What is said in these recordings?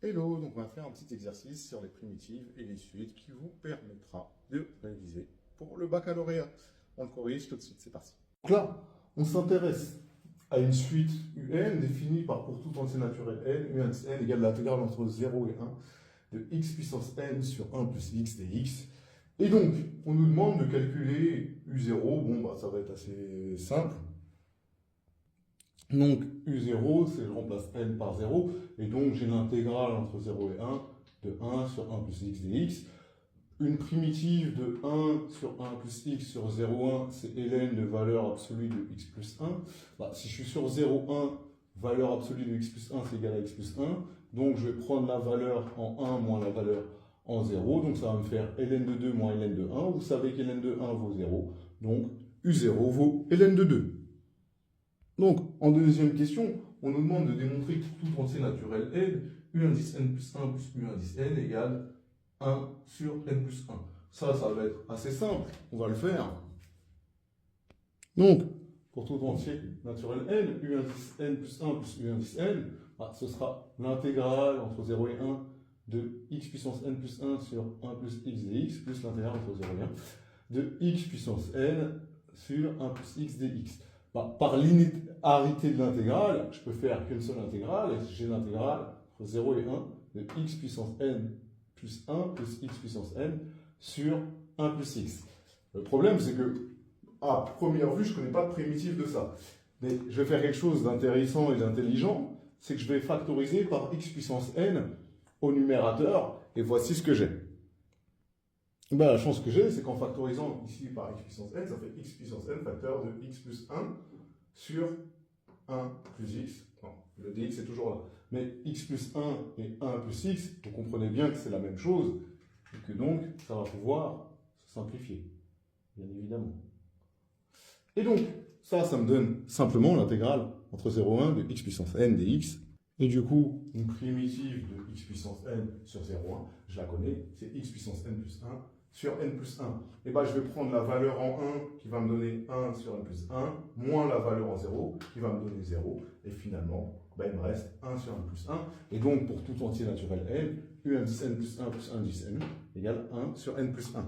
Hello, donc on va faire un petit exercice sur les primitives et les suites qui vous permettra de réviser pour le baccalauréat. On le corrige tout de suite, c'est parti. Donc là, on s'intéresse à une suite UN définie par pour tout entier naturel n, u indice n égale l'intégrale entre 0 et 1 de x puissance n sur 1 plus x dx. Et donc, on nous demande de calculer u0. Bon, bah, ça va être assez simple. Donc, u0, c'est je remplace n par 0. Et donc, j'ai l'intégrale entre 0 et 1 de 1 sur 1 plus x dx. Une primitive de 1 sur 1 plus x sur 0,1, c'est ln de valeur absolue de x plus 1. Bah, si je suis sur 0,1, valeur absolue de x plus 1, c'est égal à x plus 1. Donc, je vais prendre la valeur en 1 moins la valeur en 0. Donc, ça va me faire ln de 2 moins ln de 1. Vous savez que ln de 1 vaut 0. Donc, u0 vaut ln de 2. Donc, en deuxième question, on nous demande de démontrer que tout entier naturel n, u indice n plus 1 plus u indice n égale 1 sur n plus 1. Ça va être assez simple. On va le faire. Donc, pour tout entier naturel n, u indice n plus 1 plus u indice n, bah, ce sera l'intégrale entre 0 et 1 de x puissance n plus 1 sur 1 plus x dx, plus l'intégrale entre 0 et 1 de x puissance n sur 1 plus x dx. Bah, par linéarité de l'intégrale, je peux faire qu'une seule intégrale, et j'ai l'intégrale entre 0 et 1 de x puissance n plus 1 plus x puissance n sur 1 plus x. Le problème, c'est que, à première vue, je ne connais pas de primitive de ça. Mais je vais faire quelque chose d'intéressant et d'intelligent, c'est que je vais factoriser par x puissance n au numérateur, et voici ce que j'ai. Ben, la chance que j'ai, c'est qu'en factorisant ici par x puissance n, ça fait x puissance n facteur de x plus 1 sur 1 plus x. Non, le dx est toujours là. Mais x plus 1 et 1 plus x, vous comprenez bien que c'est la même chose, et que donc, ça va pouvoir se simplifier, bien évidemment. Et donc, ça me donne simplement l'intégrale entre 0 et 1 de x puissance n dx. Et du coup, une primitive de x puissance n sur 0,1, je la connais, c'est x puissance n plus 1 sur n plus 1. Et bien, je vais prendre la valeur en 1 qui va me donner 1 sur n plus 1, moins la valeur en 0 qui va me donner 0. Et finalement, ben, il me reste 1 sur n plus 1. Et donc, pour tout entier naturel n, u indice n plus 1 plus 1 indice n égale 1 sur n plus 1.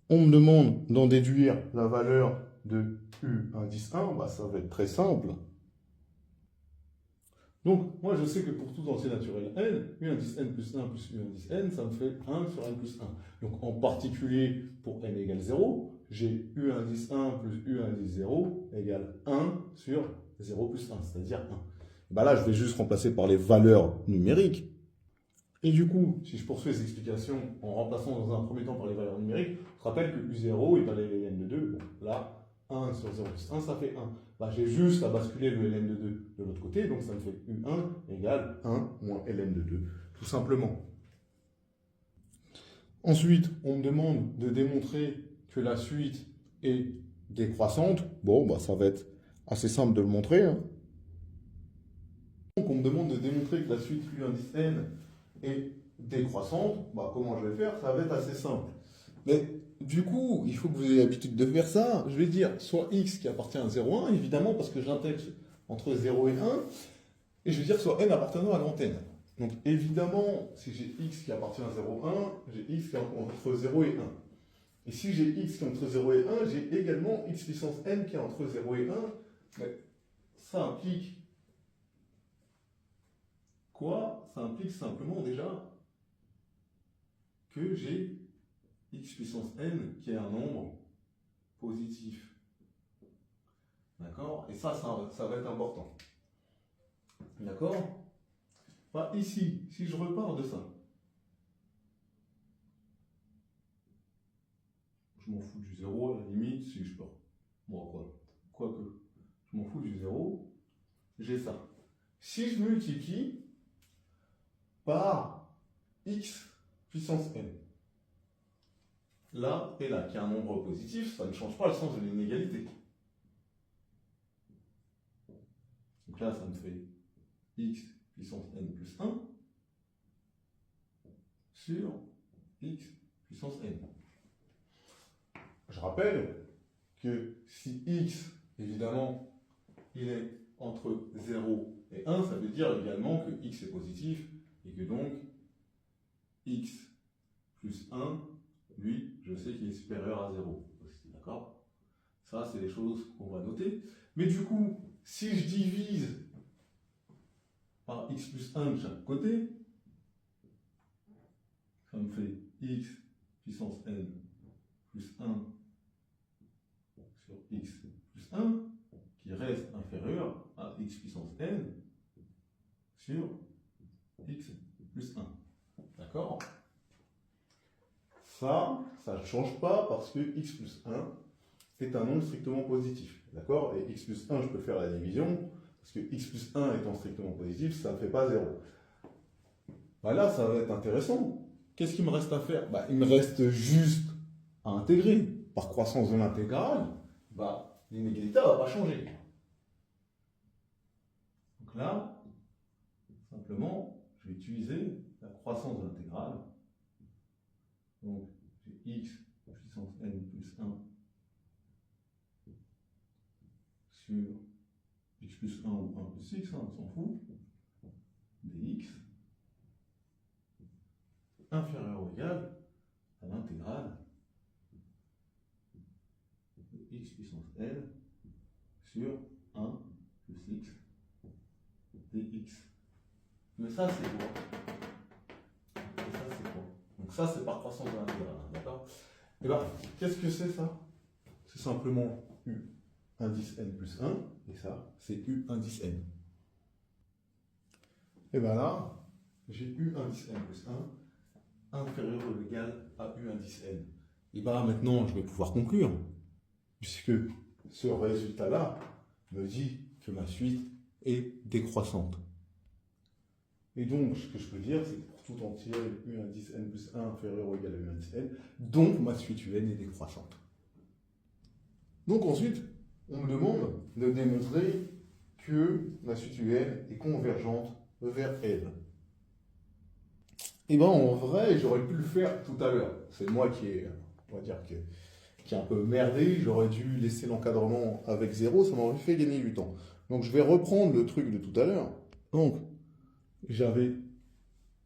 On me demande d'en déduire la valeur de u indice 1. Ben, ça va être très simple. Donc, moi, je sais que pour tout entier naturel n, u indice n plus 1 plus u indice n, ça me fait 1 sur n plus 1. Donc, en particulier, pour n égale 0, j'ai u indice 1 plus u indice 0 égale 1 sur 0 plus 1, c'est-à-dire 1. Ben là, je vais juste remplacer par les valeurs numériques. Et du coup, si je poursuis les explications en remplaçant dans un premier temps par les valeurs numériques, je te rappelle que u0 est allé ln de 2. Bon, là, 1 sur 0 plus 1, ça fait 1. Bah, j'ai juste à basculer le ln de 2 de l'autre côté, donc ça me fait u1 égale 1 moins ln de 2, tout simplement. Ensuite, on me demande de démontrer que la suite est décroissante. Bon, bah, ça va être assez simple de le montrer. Hein. Donc, on me demande de démontrer que la suite u indice n est décroissante. Bah, comment je vais faire? Ça va être assez simple. Mais du coup, il faut que vous ayez l'habitude de faire ça. Je vais dire soit x qui appartient à 0,1, évidemment, parce que j'intègre entre 0 et 1. Et je vais dire soit n appartenant à grand n. Donc évidemment, si j'ai x qui appartient à 0,1, j'ai x qui est entre 0 et 1. Et si j'ai x qui est entre 0 et 1, j'ai également x puissance n qui est entre 0 et 1. Mais ça implique quoi? Ça implique simplement déjà que j'ai x puissance n qui est un nombre positif. D'accord? Et ça va être important. D'accord? Bah, ici, si je repars de ça, je m'en fous du 0 à la limite, si je pars. Bon, quoique, je m'en fous du 0, j'ai ça. Si je multiplie par x puissance n, là et là, qui est un nombre positif, ça ne change pas le sens de l'inégalité. Donc là, ça me fait x puissance n plus 1 sur x puissance n. Je rappelle que si x, évidemment, il est entre 0 et 1, ça veut dire également que x est positif et que donc x plus 1, lui, je sais qu'il est supérieur à 0. D'accord? Ça, c'est les choses qu'on va noter. Mais du coup, si je divise par x plus 1 de chaque côté, ça me fait x puissance n plus 1 sur x plus 1, qui reste inférieur à x puissance n sur x plus 1. D'accord? Ça ne change pas parce que x plus 1 est un nombre strictement positif. D'accord? Et x plus 1, je peux faire la division, parce que x plus 1 étant strictement positif, ça ne fait pas 0. Bah là, ça va être intéressant. Qu'est-ce qu'il me reste à faire? Bah, il me reste juste à intégrer. Par croissance de l'intégrale, bah, l'inégalité ne va pas changer. Donc là, simplement, je vais utiliser la croissance de l'intégrale. Donc, j'ai x puissance n plus 1 sur x plus 1 ou 1 plus x, on s'en fout, dx inférieur ou égal à l'intégrale de x puissance n sur 1 plus x dx. Mais ça, c'est quoi? Et ça, c'est quoi? Donc ça, c'est par croissance de l'intégrale, d'accord? Et bien, qu'est-ce que c'est ça? C'est simplement u indice n plus 1, et ça, c'est u indice n. Et bien là, j'ai u indice n plus 1 inférieur ou égal à u indice n. Et bien maintenant, je vais pouvoir conclure, puisque ce résultat-là me dit que ma suite est décroissante. Et donc, ce que je peux dire, c'est que pour tout entier, u indice n plus 1 inférieur ou égal à u indice n, donc ma suite un est décroissante. Donc ensuite, on me demande de démontrer que la suite un est convergente vers L. Et bien en vrai, j'aurais pu le faire tout à l'heure. C'est moi qui est, on va dire, qui est un peu merdé. J'aurais dû laisser l'encadrement avec 0, ça m'aurait fait gagner du temps. Donc je vais reprendre le truc de tout à l'heure. Donc, j'avais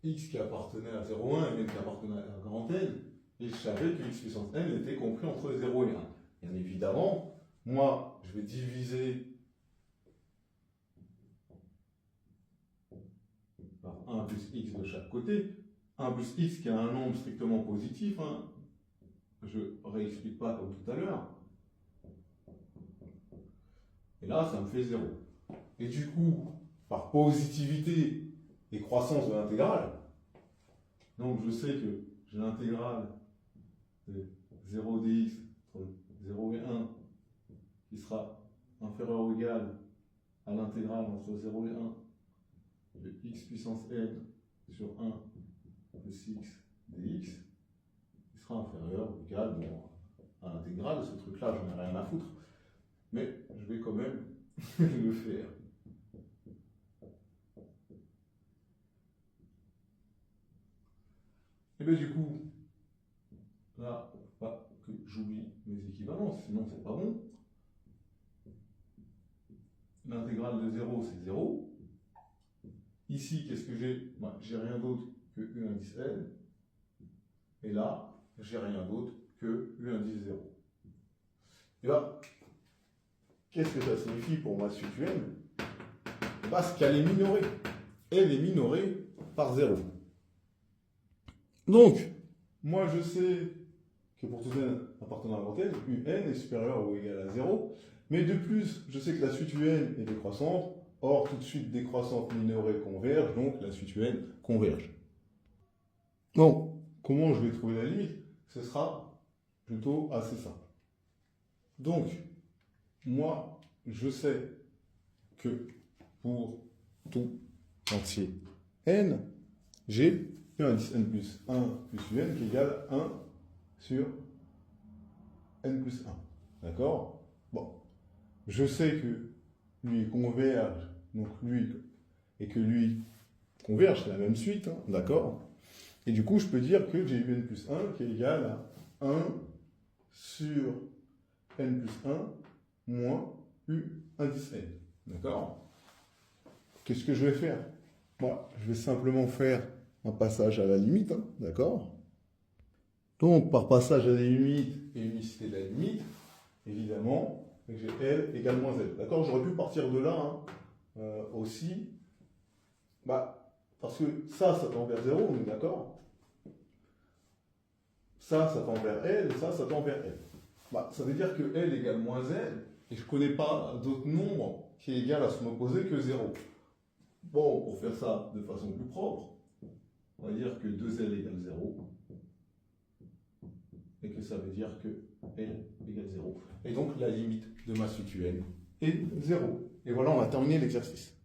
x qui appartenait à 0,1 et n qui appartenait à grand N, et je savais que x puissance n était compris entre 0 et 1. Bien évidemment, moi, je vais diviser par 1 plus x de chaque côté. 1 plus x qui a un nombre strictement positif, hein. Je ne réexplique pas comme tout à l'heure. Et là, ça me fait 0. Et du coup, par positivité et croissance de l'intégrale, donc je sais que j'ai l'intégrale de 0 dx entre 0 et 1 qui sera inférieur ou égal à l'intégrale entre 0 et 1 de x puissance n sur 1 plus x dx, qui sera inférieur ou égal à l'intégrale. Ce truc-là, j'en ai rien à foutre, mais je vais quand même le faire. Et bien du coup, là, pas que j'oublie mes équivalences, sinon c'est pas bon. L'intégrale de 0, c'est 0. Ici, qu'est-ce que j'ai? J'ai rien d'autre que u indice n. Et là, j'ai rien d'autre que u indice 0. Et là, qu'est-ce que ça signifie pour ma suite n? Parce qu'elle est minorée. Elle est minorée par 0. Donc, moi je sais que pour tout n appartenant à grand n, un est supérieur ou égal à 0. Mais de plus, je sais que la suite un est décroissante. Or, tout de suite, décroissante minorée converge, donc la suite un converge. Donc, comment je vais trouver la limite? Ce sera plutôt assez simple. Donc, moi, je sais que pour tout entier n, j'ai u indice n plus 1 plus un qui égale 1 sur n plus 1. D'accord? Bon. Je sais que lui converge, donc lui, et que lui converge, c'est la même suite, hein, d'accord? Et du coup, je peux dire que j'ai u n plus 1 qui est égal à 1 sur n plus 1 moins u indice n. D'accord? Qu'est-ce que je vais faire? Moi, je vais simplement faire un passage à la limite, hein, d'accord? Donc, par passage à la limite et unicité de la limite, évidemment, j'ai L égale moins L. D'accord? J'aurais pu partir de là aussi. Parce que ça tend vers 0, on est d'accord? Ça tend vers L, et ça tend vers L. Ça veut dire que L égale moins L, et je ne connais pas d'autre nombre qui est égal à son opposé que 0. Bon, pour faire ça de façon plus propre, on va dire que 2L égale 0, et que ça veut dire que L égale 0. Et donc la limite de ma suite UN est 0. Et voilà, on a terminé l'exercice.